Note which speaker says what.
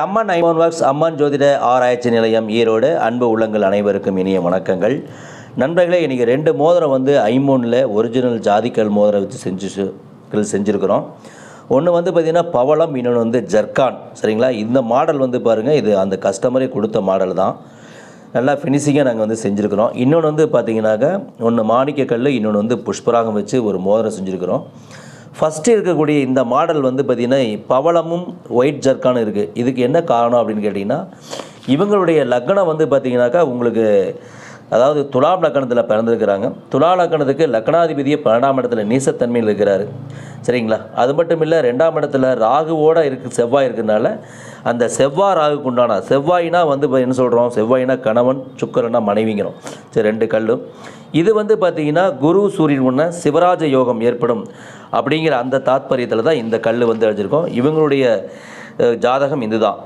Speaker 1: அம்மன் ஐமோன் works அம்மன் ஜோதிட ஆராய்ச்சி நிலையம் ஈரோடு அன்பு உள்ளங்கள் அனைவருக்கும் இனிய வணக்கங்கள். நண்பர்களே, இன்றைக்கி 2 மோதிரம் ஐமோனில் ஒரிஜினல் ஜாதிக்கல் மோதிரம் வச்சு செஞ்சுருக்கிறோம். ஒன்று பார்த்திங்கன்னா பவளம், இன்னொன்று ஜர்கான். சரிங்களா? இந்த மாடல் பாருங்கள், இது அந்த கஸ்டமரே கொடுத்த மாடல் தான். நல்லா ஃபினிஷிங்காக நாங்கள் செஞ்சுருக்கிறோம். இன்னொன்று பார்த்திங்கனாக்கா ஒன்று மாணிக்கக்கல், இன்னொன்று புஷ்பராகம் வச்சு ஒரு மோதிரம் செஞ்சுருக்கிறோம். ஃபஸ்ட்டு இருக்கக்கூடிய இந்த மாடல் பார்த்திங்கன்னா பவளமும் ஒயிட் ஜர்க்கானும் இருக்குது. இதுக்கு என்ன காரணம் அப்படின்னு கேட்டிங்கன்னா, இவங்களுடைய லக்னம் பார்த்திங்கனாக்கா உங்களுக்கு அதாவது துலாம் லக்கணத்தில் பிறந்திருக்கிறாங்க. துலா லக்கணத்துக்கு லக்னாதிபதியை 12ஆம் இடத்துல நீசத்தன்மையில் இருக்கிறாரு. சரிங்களா? அது மட்டும் இல்லை, 2ஆம் இடத்துல ராகுவோடு செவ்வாய் இருக்கிறதுனால அந்த செவ்வாய் ராகுக்கு உண்டான செவ்வாயினா என்ன சொல்கிறோம், செவ்வாயினா கணவன், சுக்கிரனா மனைவிங்கிறோம். சரி, 2 கல்லும் இது பார்த்திங்கன்னா குரு சூரியன் உள்ள சிவராஜ யோகம் ஏற்படும் அப்படிங்கிற அந்த தாத்பரியத்தில் தான் இந்த கல் அழிஞ்சிருக்கோம். இவங்களுடைய ஜாதகம் இதுதான்.